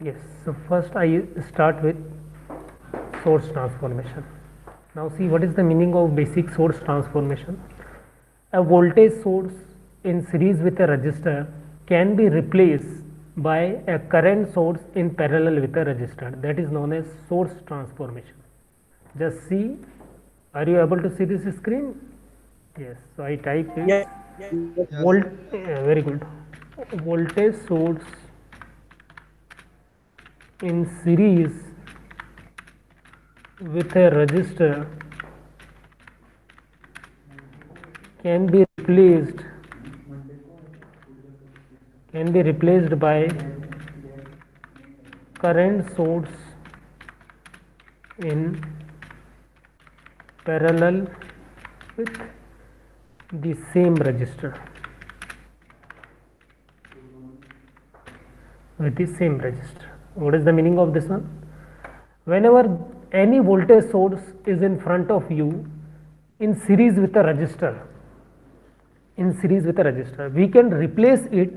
Yes, so first I start with source transformation. Now see what is the meaning of basic source transformation. A voltage source in series with a resistor can be replaced by a current source in parallel with a resistor. That is known as source transformation. Just see, are you able to see this screen? Yes, so I type this Yes. very good. Voltage source in series with a resistor can be replaced by current source in parallel with the same resistor. What is the meaning of this one? Whenever any voltage source is in front of you in series with a resistor, we can replace it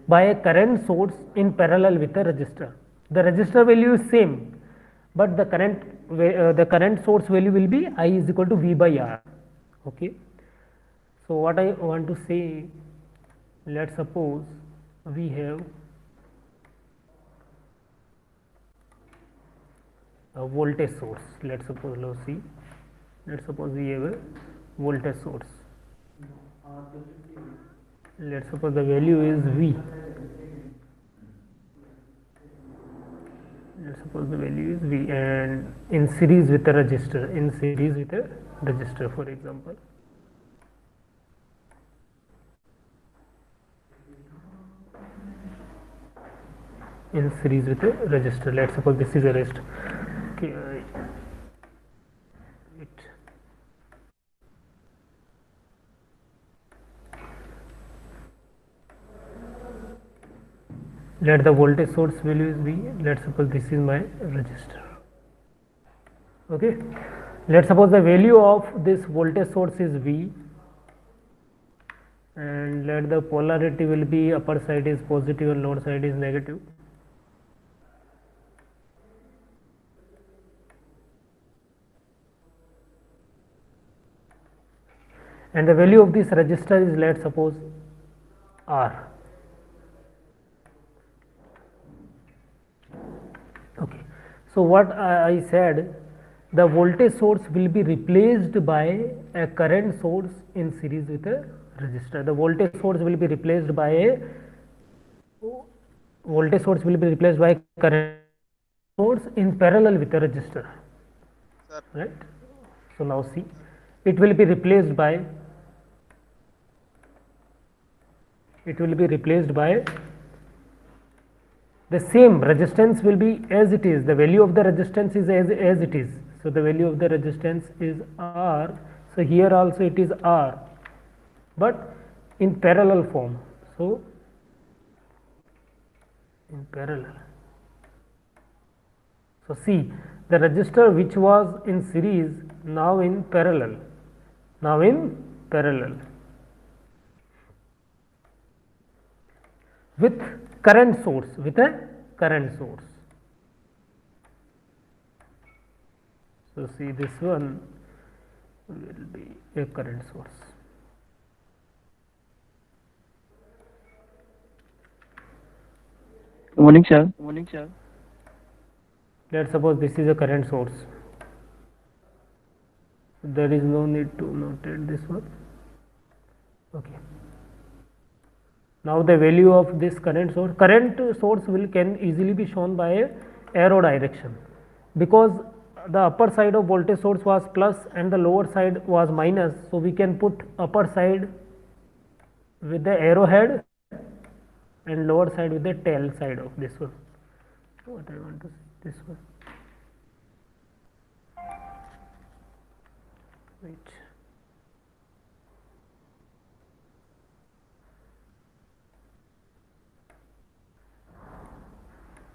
by a current source in parallel with a resistor. The resistor value is same, but the current source value will be I is equal to V by R. Okay. So what I want to say, let's suppose we have a voltage source. Let's suppose we have a voltage source. Let's suppose the value is V. Let's suppose the value is V, and in series with a resistor, for example. In series with a resistor. Let's suppose this is a resistor. Okay, let the voltage source value is V. Let's suppose this is my resistor. Okay, let's suppose the value of this voltage source is V, and let the polarity will be upper side is positive and lower side is negative. And the value of this resistor is, let's suppose, R. Okay, so what I said, the voltage source will be replaced by a current source in series with a resistor. The voltage source will be replaced by current source in parallel with a resistor. Sir. Right. So now see, it will be replaced by the same resistance will be as it is. The value of the resistance is as it is. So the value of the resistance is R. So here also it is R, but in parallel form. So in parallel. So see, the resistor which was in series now in parallel. With current source, So see, this one will be a current source. Morning, sir. Let's suppose this is a current source. There is no need to notate this one. Okay. Now the value of this current source can easily be shown by a arrow direction, because the upper side of voltage source was plus and the lower side was minus. So we can put upper side with the arrowhead and lower side with the tail side of this one. What I want to say, this one. Wait.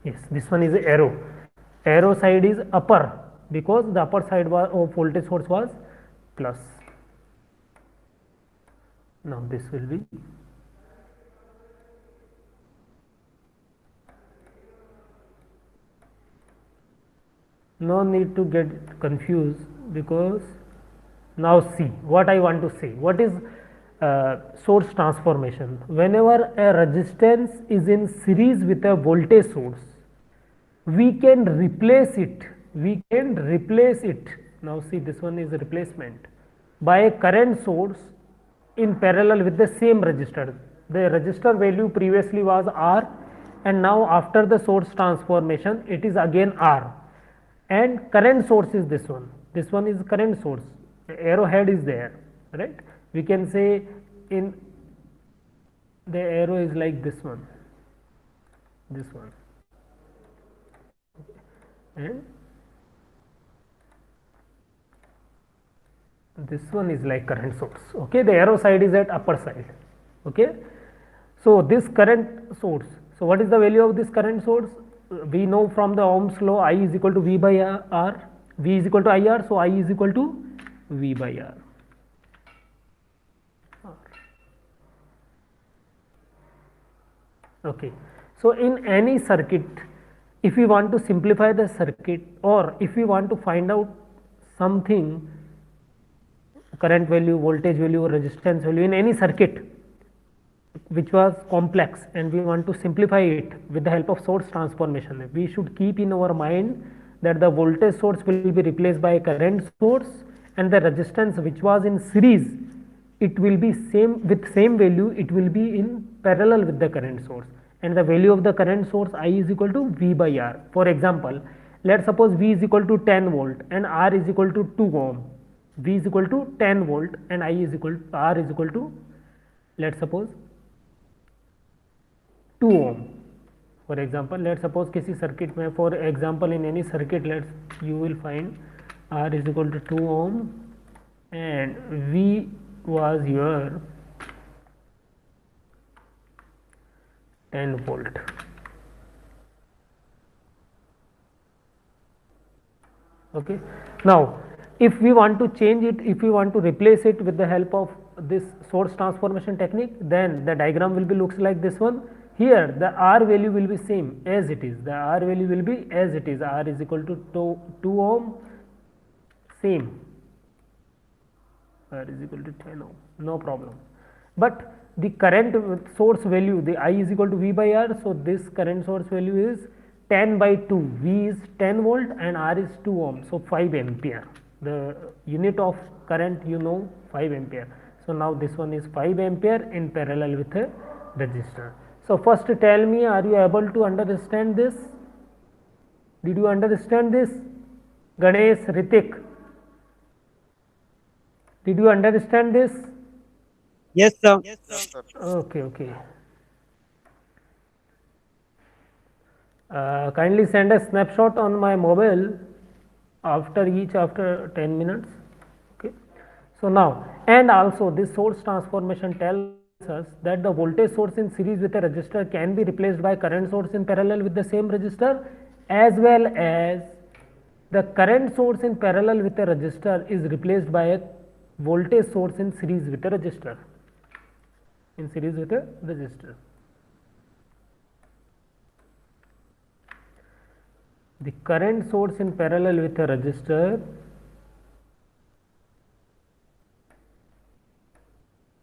Yes, this one is arrow. Arrow side is upper, because the upper side of voltage source was plus. Now this will be no need to get confused, because now see what I want to say. What is source transformation? Whenever a resistance is in series with a voltage source, we can replace it. Now see, this one is a replacement by a current source in parallel with the same resistor. The resistor value previously was R, and now after the source transformation it is again R, and current source is this one. This one is current source. The arrowhead is there, right? We can say in the arrow is like this one, and this one is like current source. Okay, the arrow side is at upper side. Okay, so this current source, so what is the value of this current source? We know from the Ohm's law, I is equal to V by R, V is equal to IR, so I is equal to V by R. Okay, so in any circuit, if we want to simplify the circuit, or if we want to find out something, current value, voltage value, or resistance value in any circuit which was complex, and we want to simplify it with the help of source transformation, we should keep in our mind that the voltage source will be replaced by a current source, and the resistance which was in series, it will be same with same value, it will be in parallel with the current source, and the value of the current source I is equal to V by R. For example, let's suppose V is equal to 10 volt and R is equal to 2 ohm. V is equal to 10 volt and I is equal to R is equal to, let's suppose, 2 ohm. For example, let's suppose किसी circuit में, for example in any circuit, let's you will find R is equal to 2 ohm and V was your 10 volt. Okay, now if we want to change it, if we want to replace it with the help of this source transformation technique, then the diagram will be looks like this one. Here the R value will be same as it is, the R value will be as it is, R is equal to 2 ohm, same, R is equal to 10 ohm, no problem. But the current source value, the I is equal to V by R, so this current source value is 10 by 2, V is 10 volt and R is 2 ohm, so 5 ampere. The unit of current, you know, 5 ampere. So now this one is 5 ampere in parallel with a resistor. So first tell me, are you able to understand this? Did you understand this? Ganesh, Ritik, did you understand this? Yes, sir. Yes, sir. Okay, okay. Kindly send a snapshot on my mobile after 10 minutes. Okay, so now, and also this source transformation tells us that the voltage source in series with a resistor can be replaced by current source in parallel with the same resistor, as well as the current source in parallel with a resistor is replaced by a voltage source in series with a resistor. The current source in parallel with a resistor,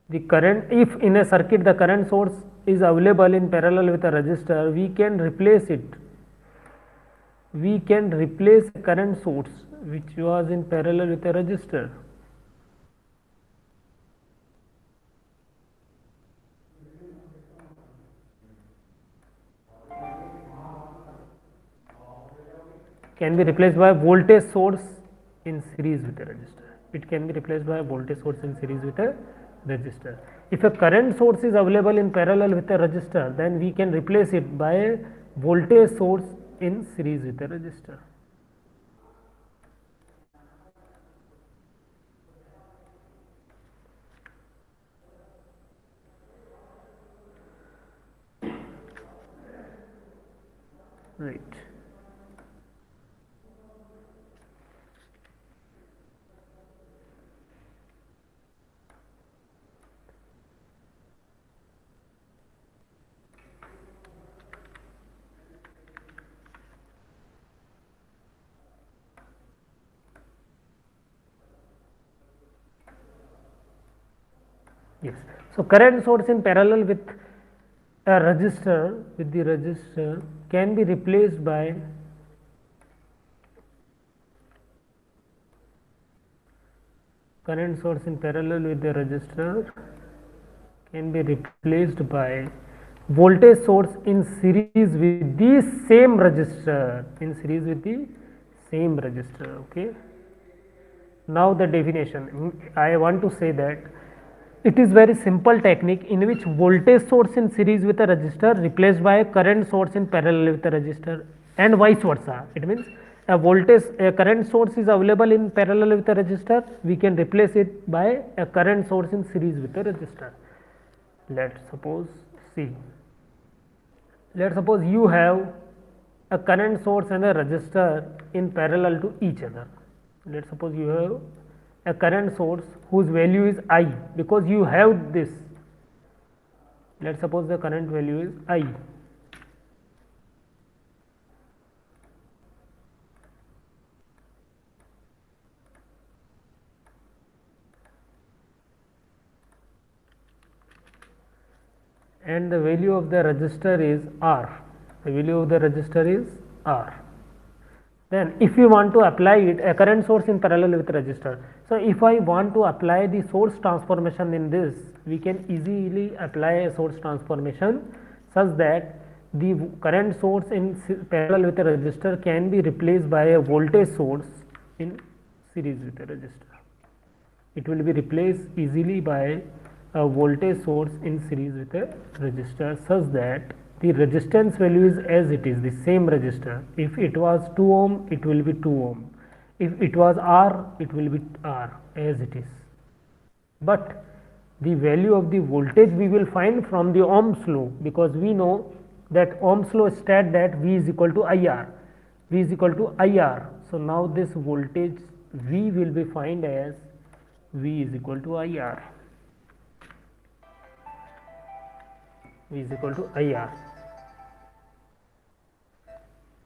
the current, if in a circuit the current source is available in parallel with a resistor, we can replace it. We can replace a current source which was in parallel with a resistor. Can be replaced by a voltage source in series with a resistor. It can be replaced by a voltage source in series with a resistor. If a current source is available in parallel with a resistor, then we can replace it by a voltage source in series with a resistor. Right. Yes. So current source in parallel with a resistor, with the resistor, can be replaced by current source in parallel with the resistor can be replaced by voltage source in series with the same resistor, in series with the same resistor. Okay. Now the definition, I want to say that it is very simple technique in which voltage source in series with a resistor replaced by a current source in parallel with a resistor and vice versa. It means a current source is available in parallel with a resistor, we can replace it by a current source in series with a resistor. Let's suppose, see, let's suppose you have a current source and a resistor in parallel to each other. Let's suppose you have a current source whose value is I, because you have this. Let's suppose the current value is I. And the value of the resistor is R. The value of the resistor is R. Then if you want to apply it, a current source in parallel with resistor. So if I want to apply the source transformation in this, we can easily apply a source transformation such that the current source in parallel with a resistor can be replaced by a voltage source in series with a resistor. It will be replaced easily by a voltage source in series with a resistor such that the resistance value is as it is, the same resistor. If it was 2 ohm, it will be 2 ohm. If it was R, it will be R as it is. But the value of the voltage we will find from the Ohm's law, because we know that Ohm's law states that V is equal to IR. V is equal to IR. So now this voltage V will be find as V is equal to IR. V is equal to IR.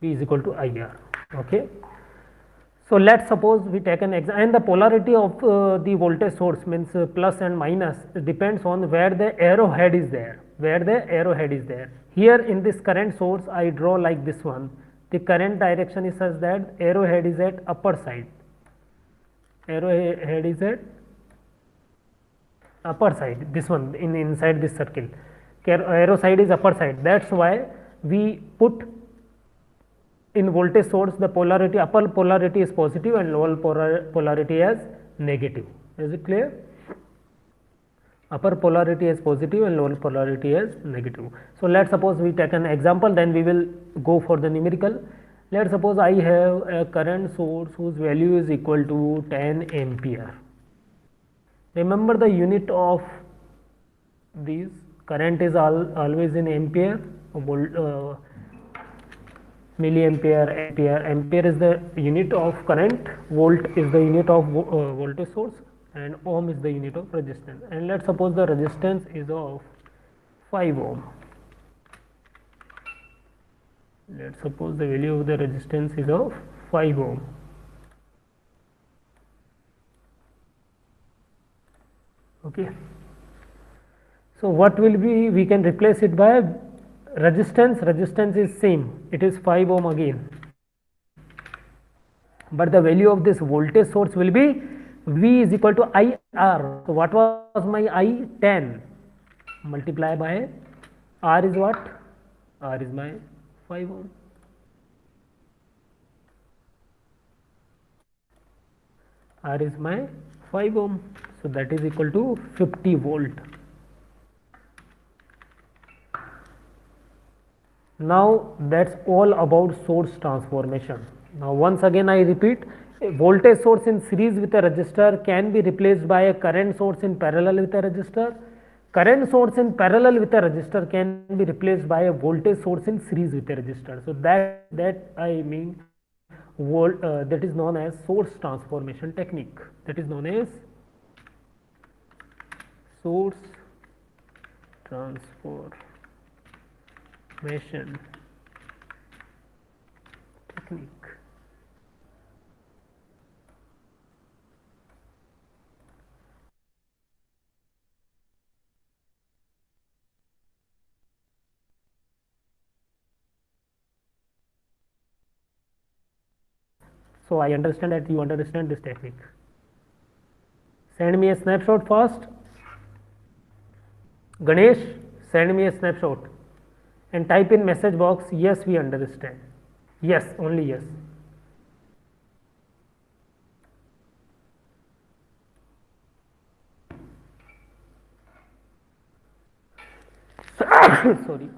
V is equal to IR. Okay. So let's suppose we take an example, and the polarity of the voltage source means plus and minus depends on where the arrowhead is there. Where the arrowhead is there. Here in this current source, I draw like this one. The current direction is such that arrowhead is at upper side. Arrowhead is at upper side. This one inside this circle. Arrow side is upper side. That's why we put in voltage source the polarity, upper polarity is positive and lower polarity as negative. Is it clear? Upper polarity is positive and lower polarity is negative. So let's suppose we take an example, then we will go for the numerical. Let's suppose I have a current source whose value is equal to 10 ampere. Remember the unit of these, current is always in ampere, milliampere, ampere. Ampere is the unit of current, volt is the unit of voltage source, and ohm is the unit of resistance. And let's suppose the resistance is of 5 ohm. Let's suppose the value of the resistance is of 5 ohm. Okay. So what will be, we can replace it by resistance. Resistance is same, it is 5 ohm again, but the value of this voltage source will be V is equal to IR. So what was my I? 10 multiply by R is what? R is my 5 ohm. R is my 5 ohm. So that is equal to 50 volt. Now that's all about source transformation. Now once again I repeat, a voltage source in series with a resistor can be replaced by a current source in parallel with a resistor. Current source in parallel with a resistor can be replaced by a voltage source in series with a resistor. So that I mean that is known as source transformation technique. That is known as source transformation technique. So I understand that you understand this technique. Send me a snapshot first. Ganesh, send me a snapshot and type in message box, yes, we understand. Yes, only yes. Sorry.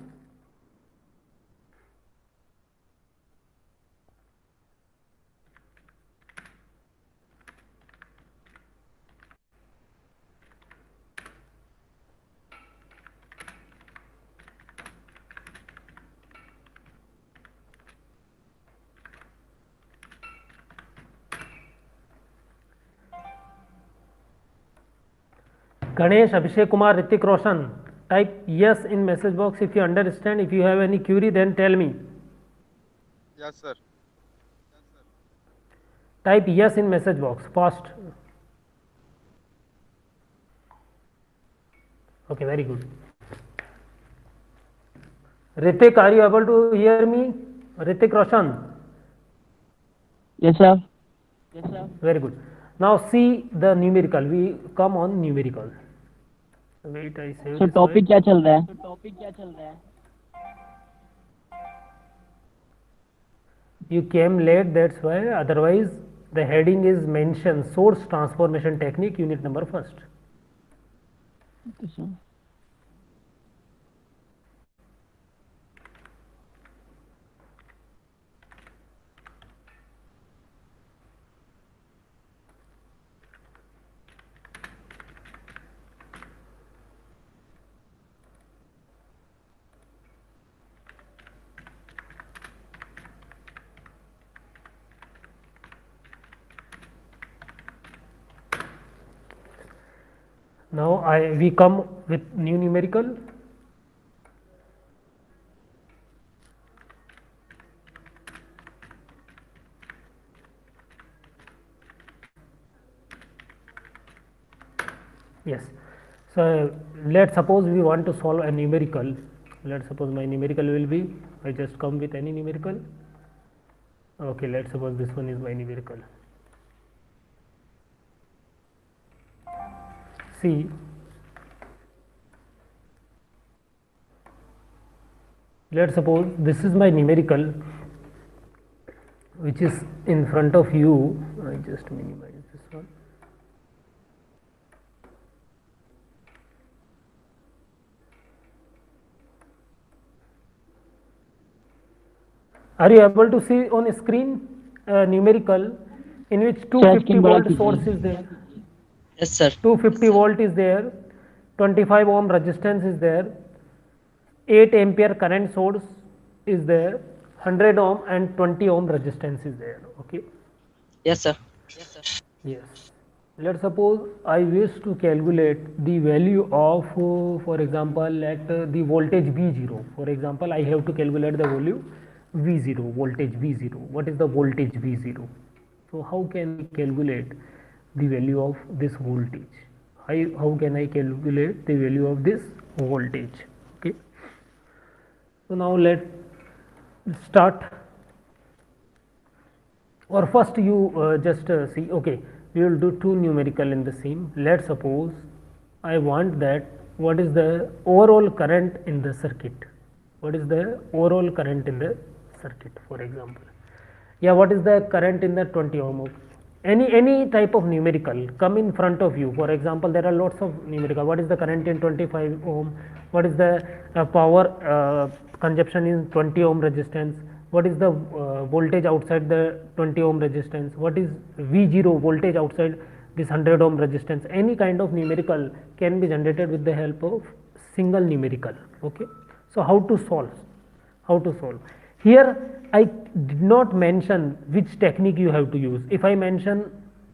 Ganesh, Abhishek Kumar, Ritik Roshan, type yes in message box if you understand. If you have any query, then tell me. Yes, sir. Type yes in message box fast. Okay, very good. Ritik, are you able to hear me? Ritik Roshan. Yes, sir. Very good. Now see the numerical. We come on numerical. Wait, I save So this topic file. क्या चल रहा है? You came late, that's why. Otherwise, the heading is mentioned source transformation technique, unit number first. Okay, sir. Now we come with new numerical. Yes. So let's suppose we want to solve a numerical. Let's suppose my numerical will be, I just come with any numerical. Okay, let's suppose this one is my numerical. See, let's suppose this is my numerical which is in front of you. I just minimize this one. Are you able to see on screen numerical in which 250 volt source is there? Yes, sir. 250 volt is there, 25 ohm resistance is there, 8 ampere current source is there, 100 ohm and 20 ohm resistance is there. Okay. Yes, sir. Yes. Let's suppose I wish to calculate the value of, for example, at the voltage V0. For example, I have to calculate the value V0, voltage V0. What is the voltage V0? So how can I calculate the value of this voltage? How can I calculate the value of this voltage? Okay. So now let's start. Or first you just see, okay, we will do two numerical in the same. Let's suppose I want that what is the overall current in the circuit. What is the overall current in the circuit, for example. Yeah, what is the current in the 20 ohm? Any type of numerical come in front of you. For example, there are lots of numerical. What is the current in 25 ohm? What is the power consumption in 20 ohm resistance? What is the voltage outside the 20 ohm resistance? What is V0 voltage outside this 100 ohm resistance? Any kind of numerical can be generated with the help of single numerical. Okay. So how to solve? How to solve? Here I did not mention which technique you have to use. If I mention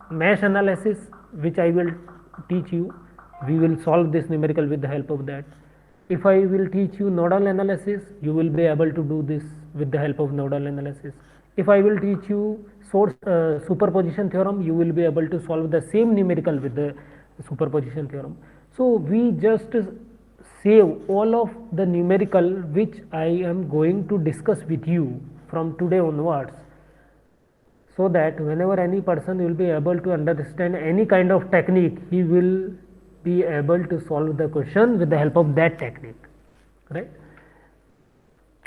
mesh analysis, which I will teach you, we will solve this numerical with the help of that. If I will teach you nodal analysis, you will be able to do this with the help of nodal analysis. If I will teach you source superposition theorem, you will be able to solve the same numerical with the superposition theorem. So we just save all of the numerical which I am going to discuss with you from today onwards. So so that whenever any person will be able to understand any kind of technique, he will be able to solve the question with the help of that technique, right?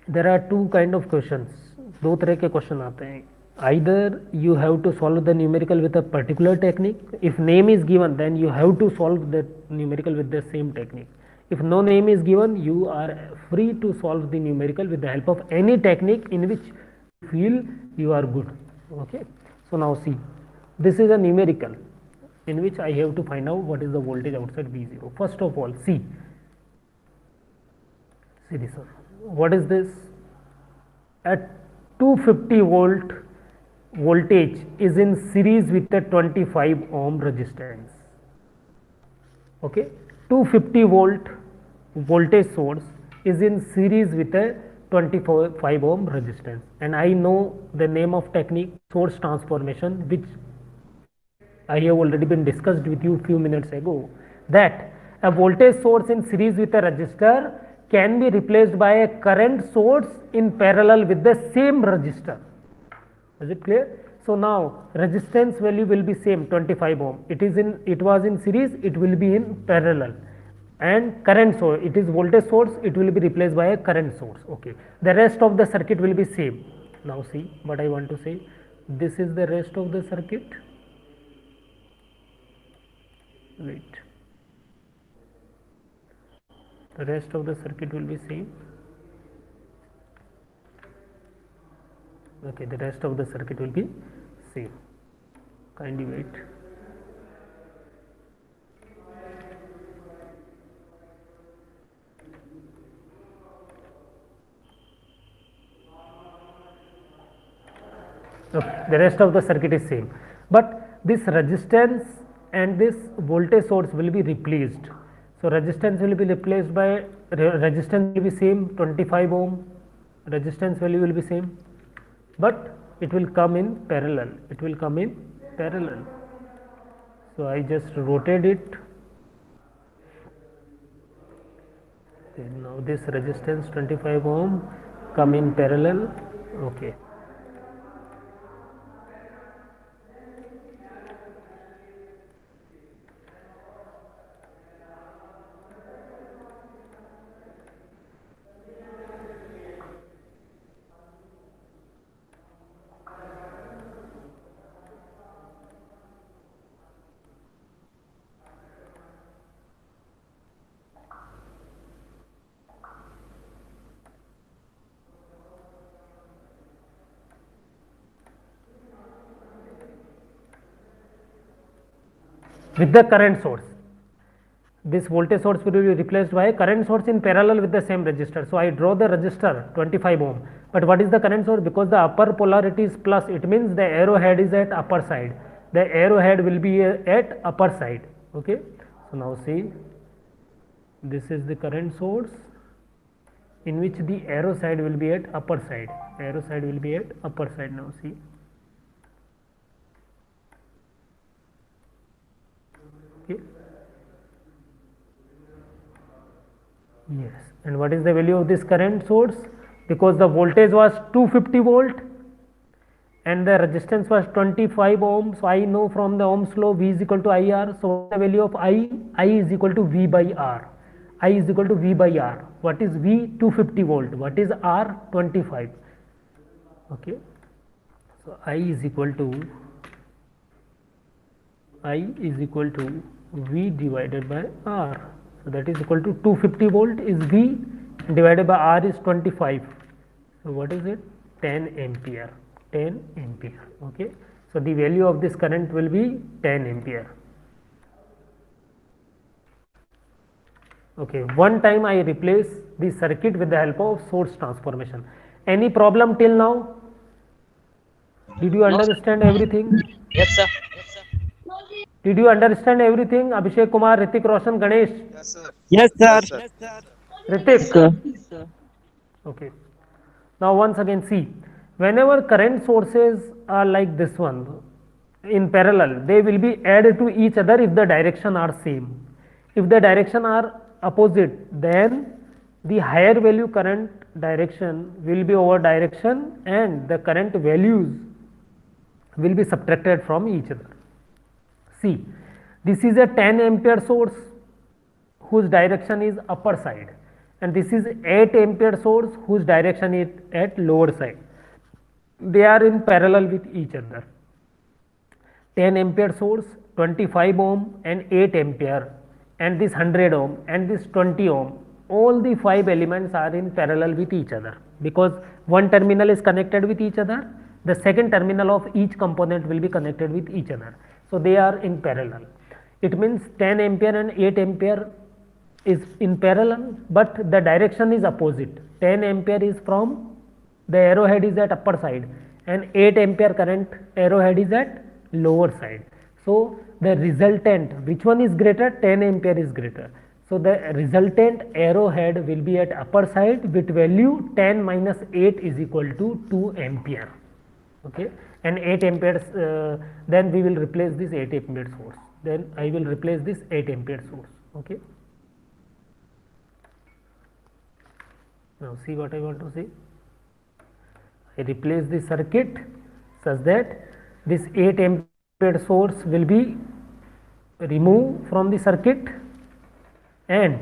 There are two kind of questions, दो तरह के question आते हैं. Either you have to solve the numerical with a particular technique. If name is given, then you have to solve the numerical with the same technique. If no name is given, you are free to solve the numerical with the help of any technique in which you feel you are good. Okay. So now see, this is a numerical in which I have to find out what is the voltage outside V0. First of all, see this one. What is this? At 250 volt voltage is in series with a 25 ohm resistance. Okay, 250 volt voltage source is in series with a 25 ohm resistance, and I know the name of technique, source transformation, which I have already been discussed with you few minutes ago, that a voltage source in series with a resistor can be replaced by a current source in parallel with the same resistor. Is it clear? So now resistance value will be same, 25 ohm. It was in series, it will be in parallel. And current source, it is voltage source, it will be replaced by a current source. Okay. The rest of the circuit will be same. Now see what I want to say. This is the rest of the circuit. Wait. The rest of the circuit will be same. Okay, the rest of the circuit will be same. Kindly wait. Okay, the rest of the circuit is same, but this resistance and this voltage source will be replaced. So resistance will be replaced by resistance will be same, 25 ohm. Resistance value will be same, but it will come in parallel. It will come in parallel. So I just rotate it. And now this resistance 25 ohm come in parallel. Okay. With the current source, this voltage source will be replaced by a current source in parallel with the same resistor. So I draw the resistor 25 ohm, but what is the current source? Because the upper polarity is plus, it means the arrowhead is at upper side. The arrowhead will be at upper side. Okay. So now see, this is the current source in which the arrow side will be at upper side. Arrow side will be at upper side. Now see. Okay. Yes, and what is the value of this current source? Because the voltage was 250 volt and the resistance was 25 ohm. So I know from the Ohm's law V is equal to IR. So the value of I is equal to V by R. I is equal to V by R. What is V? 250 volt. What is R? 25. Okay. So I is equal to V divided by R. So that is equal to 250 volt is V divided by R is 25. So what is it? 10 ampere. 10 ampere. Okay. So the value of this current will be 10 ampere. Okay. One time I replace the circuit with the help of source transformation. Any problem till now? Did you understand everything? Yes, sir. Did you understand everything? Abhishek Kumar, Ritik Roshan, Ganesh. Yes, sir. Yes, sir. Yes, sir. Ritik. Sir. Okay. Now once again see, whenever current sources are like this one in parallel, they will be added to each other if the direction are same. If the direction are opposite, then the higher value current direction will be over direction and the current values will be subtracted from each other. See, this is a 10 ampere source whose direction is upper side, and this is 8 ampere source whose direction is at lower side. They are in parallel with each other. 10 ampere source, 25 ohm and 8 ampere, and this 100 ohm and this 20 ohm, all the 5 elements are in parallel with each other, because one terminal is connected with each other, the second terminal of each component will be connected with each other. So they are in parallel. It means 10 ampere and 8 ampere is in parallel, but the direction is opposite. 10 ampere is from, the arrowhead is at upper side, and 8 ampere current arrowhead is at lower side. So the resultant, which one is greater? 10 ampere is greater. So the resultant arrowhead will be at upper side with value 10 minus 8 is equal to 2 ampere. Okay, and 8 amperes, then we will replace this 8 ampere source. Then I will replace this 8 ampere source. Okay. Now see what I want to say. I replace the circuit such that this 8 ampere source will be removed from the circuit, and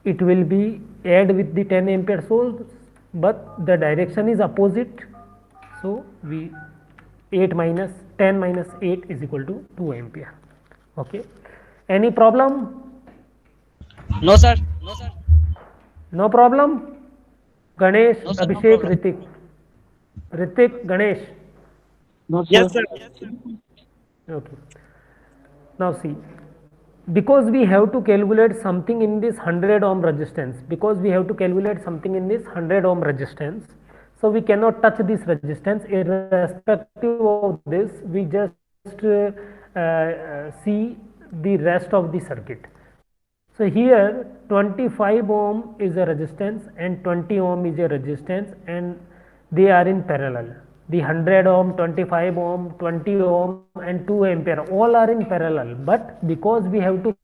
it will be add with the 10 ampere source, but the direction is opposite. So we 10 minus 8 is equal to 2 ampere. Okay. Any problem? No, sir. No, sir. No problem? Ganesh, No, sir, no Abhishek, problem. Ritik, Ganesh. No, sir. Yes, sir. Okay. Now see, because we have to calculate something in this 100 ohm resistance, so we cannot touch this resistance. Irrespective of this, we just see the rest of the circuit. So here 25 ohm is a resistance and 20 ohm is a resistance, and they are in parallel. The 100 ohm, 25 ohm, 20 ohm and 2 ampere all are in parallel, but because we have to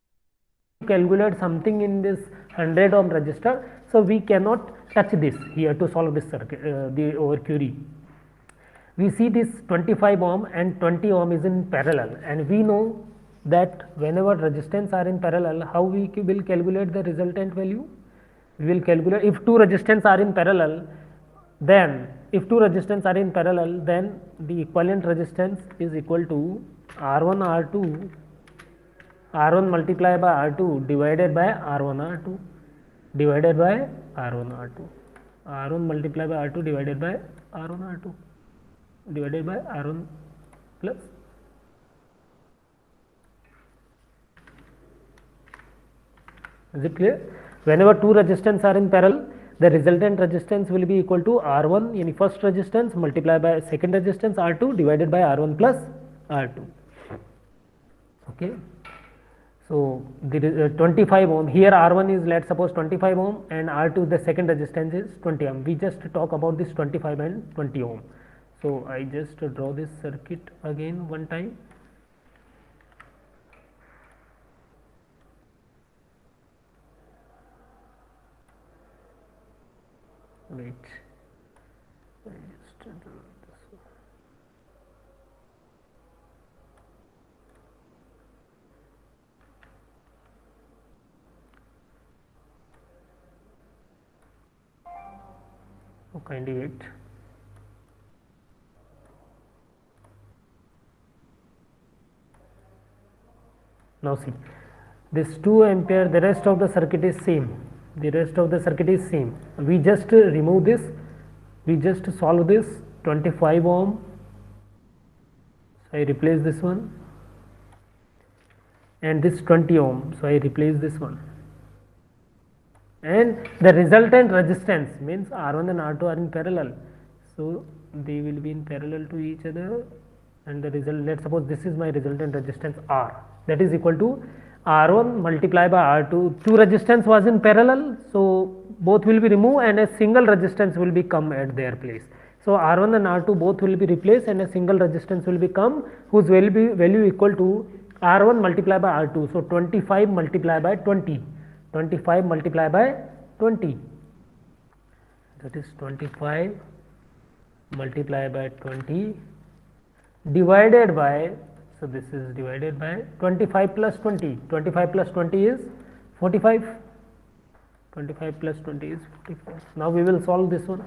calculate something in this 100 ohm resistor, so we cannot touch this here to solve this circuit, our query. We see this 25 ohm and 20 ohm is in parallel, and we know that whenever resistance are in parallel, how we will calculate the resultant value? We will calculate if two resistance are in parallel, then the equivalent resistance is equal to R1 R2, R1 multiplied by R2 divided by R1 R2 divided by R1 R2, R1 multiplied by R2 divided by R1 R2 divided by R1 plus. Is it clear? Whenever two resistance are in parallel, the resultant resistance will be equal to R1 in first resistance multiplied by second resistance R2 divided by R1 plus R2. Okay. So the 25 ohm, here R1 is, let's suppose 25 ohm, and R2 the second resistance is 20 ohm. We just talk about this 25 and 20 ohm. So I just draw this circuit again one time. Wait, I just draw this one. Oh, kindly wait. Now see, this 2 ampere, the rest of the circuit is same. We just remove this, we just solve this 25 ohm. So I replace this one, and this 20 ohm, so I replace this one, and the resultant resistance means R1 and R2 are in parallel, so they will be in parallel to each other, and the result, let's suppose this is my resultant resistance R, that is equal to R1 multiplied by R2. Two resistance was in parallel, so both will be removed and a single resistance will be come at their place. So R1 and R2 both will be replaced and a single resistance will become, whose value equal to R1 multiplied by R2. So 25 multiplied by 20, 25 multiplied by 20, that is 25 multiplied by 20 divided by, so this is divided by 25 plus 20. 25 plus 20 is 45. 25 plus 20 is 45. Now we will solve this one.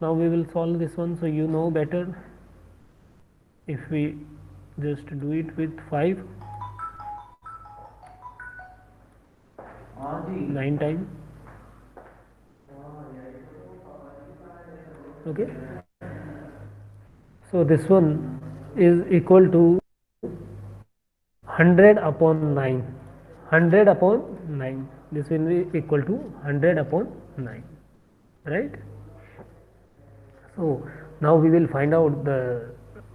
Now we will solve this one, so you know better. If we just do it with 5, 9 times. Okay. So this one is equal to 100 upon 9. 100 upon 9. This will be equal to 100 upon 9. Right? So now we will find out the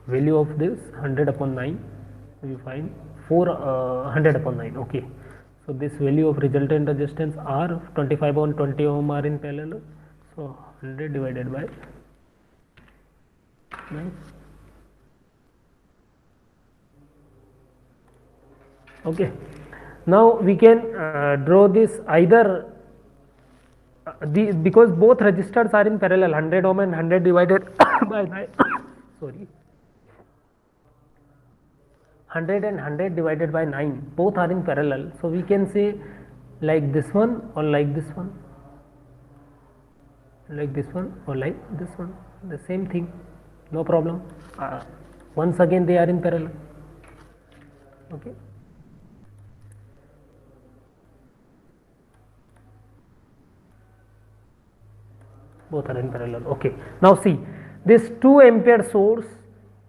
value of this 100 upon 9. We find 100 upon 9. Okay. So this value of resultant resistance R, 25 on 20 ohm are in parallel. So 100 divided by 9. Okay. Now we can draw this either because both resistors are in parallel, 100 ohm and 100 divided by 9. Sorry. 100 and 100 divided by 9, both are in parallel. So we can say like this one or like this one, like this one or like this one, the same thing, no problem. Once again they are in parallel. Okay. Both are in parallel. Okay. Now see this 2 ampere source.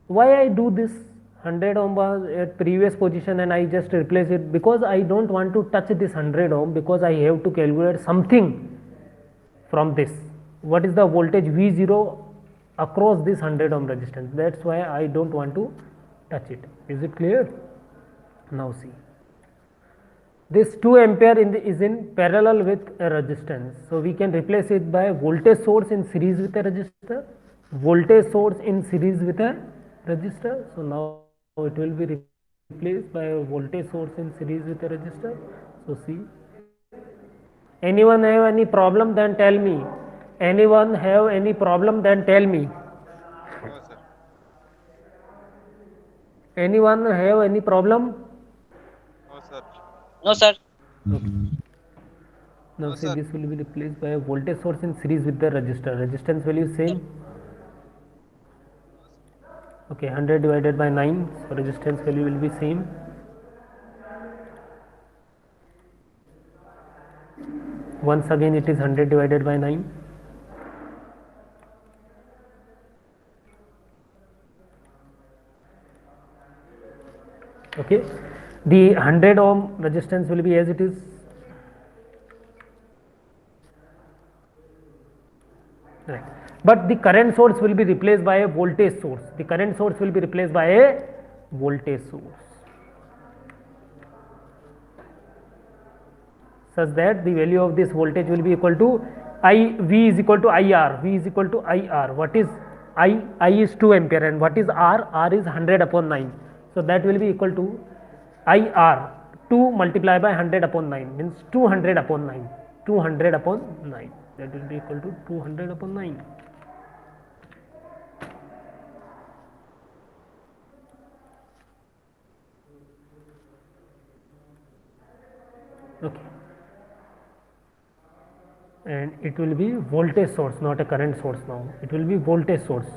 Why I do this? 100 ohm was at previous position and I just replace it because I don't want to touch this 100 ohm, because I have to calculate something from this. What is the voltage V0 across this 100 ohm resistance? That's why I don't want to touch it. Is it clear? Now see. This 2 ampere is in parallel with a resistance. So we can replace it by voltage source in series with a resistor. Voltage source in series with a resistor. So now it will be replaced by a voltage source in series with a resistor. So see. Anyone have any problem? Then tell me. Anyone have any problem? Then tell me. No, sir. Anyone have any problem? No, sir. No, sir. Now No, see, sir. this will be replaced by a voltage source in series with the resistor. Resistance value is same. Okay, 100 divided by 9, so resistance value will be same. Once again it is 100 divided by 9. Okay, the 100 ohm resistance will be as it is. Right. But the current source will be replaced by a voltage source. The current source will be replaced by a voltage source, such that the value of this voltage will be equal to V is equal to IR. V is equal to IR. What is I? I is 2 ampere, and what is R? R is 100 upon 9. So that will be equal to IR. 2 multiplied by 100 upon 9 means 200 upon 9. 200 upon 9. That will be equal to 200 upon 9. Okay. And it will be voltage source, not a current source now. It will be voltage source.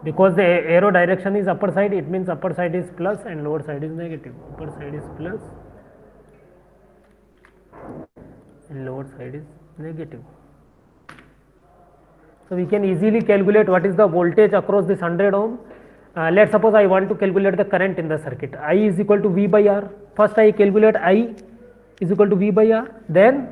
Because the arrow direction is upper side, it means upper side is plus and lower side is negative. Upper side is plus and lower side is negative. So we can easily calculate what is the voltage across this 100 ohm. Let's suppose I want to calculate the current in the circuit. I is equal to V by R. First I calculate I is equal to V by R. Then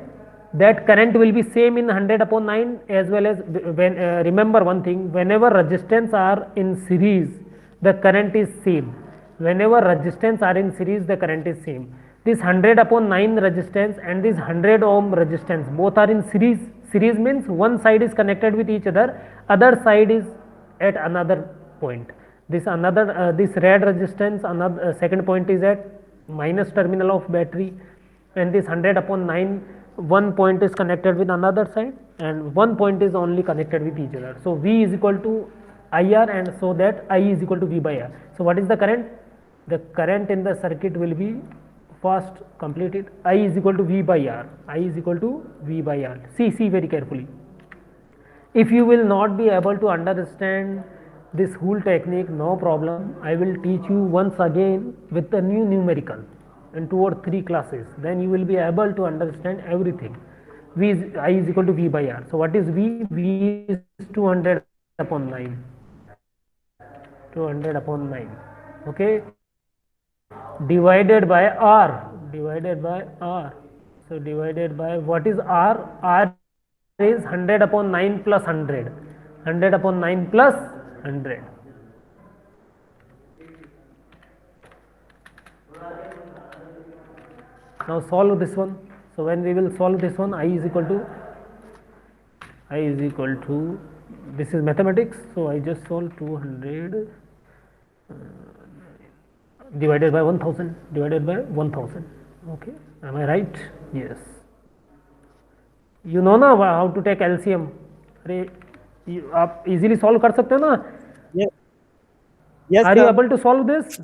that current will be same in 100 upon 9 as well as when remember one thing, whenever resistance are in series, the current is same. Whenever resistance are in series, the current is same. This 100 upon 9 resistance and this 100 ohm resistance both are in series. Series means one side is connected with each other side is at another point. This red resistance, another second point is at minus terminal of battery, and this 100 upon 9, one point is connected with another side and one point is only connected with each other. So V is equal to IR, and so that I is equal to V by R. So what is the current? The current in the circuit will be, first complete it, I is equal to V by R. I is equal to V by R. See very carefully. If you will not be able to understand this whole technique, no problem. I will teach you once again with a new numerical in 2 or 3 classes. Then you will be able to understand everything. I is equal to V by R. So what is V? V is 200 upon 9. 200 upon 9. Okay. Divided by R. Divided by R. So divided by, what is R? R is 100 upon 9 plus 100. 100 upon 9 plus 100. Now solve this one. So when we will solve this one, I is equal to, this is mathematics, so I just solve 200 divided by 1000, divided by 1000. Okay, am I right? Yes. You know ना how to take LCM. अरे आप easily solve कर सकते हो ना? Yes, Are you sir. able to solve this?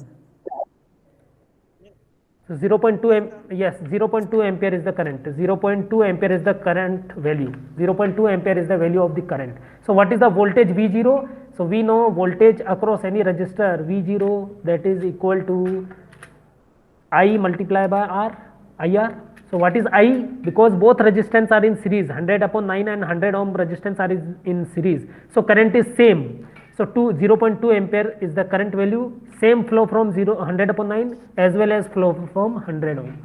So 0.2 yes, 0.2 ampere is the current. 0.2 ampere is the current value. 0.2 ampere is the value of the current. So what is the voltage V0? So we know voltage across any resistor V0, that is equal to I multiplied by R, IR. So what is I? Because both resistance are in series, 100 upon 9 and 100 ohm resistance are in series. So current is same. So 0.2 ampere is the current value, same flow from 100 upon 9 as well as flow from 100 ohm.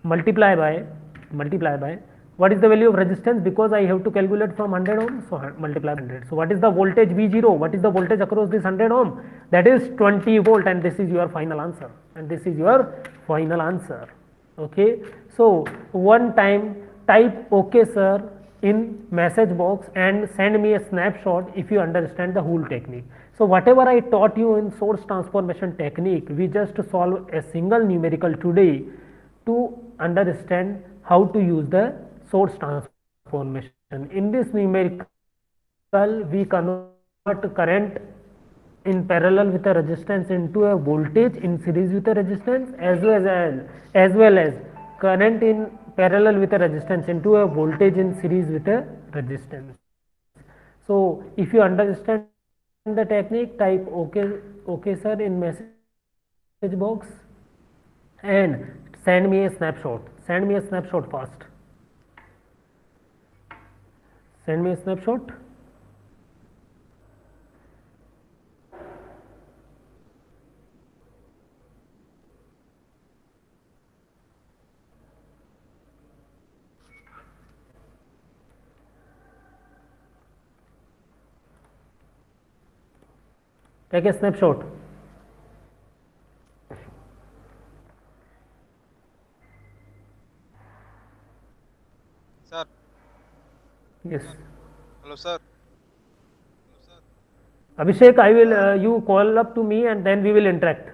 Multiply by, what is the value of resistance? Because I have to calculate from 100 ohm, so multiply 100. So what is the voltage V0? What is the voltage across this 100 ohm? That is 20 volt, and this is your final answer. Okay. So one time type OK sir in message box and send me a snapshot if you understand the whole technique. So whatever I taught you in source transformation technique, we just solve a single numerical today to understand how to use the source transformation. In this numerical, we convert current in parallel with a resistance into a voltage in series with a resistance, as well as current in parallel with a resistance into a voltage in series with a resistance. So if you understand the technique, type OK sir in message box and send me a snapshot. Send me a snapshot first. Send me a snapshot. Take a snapshot. Sir. Yes. Hello, sir. Abhishek, I will you call up to me and then we will interact.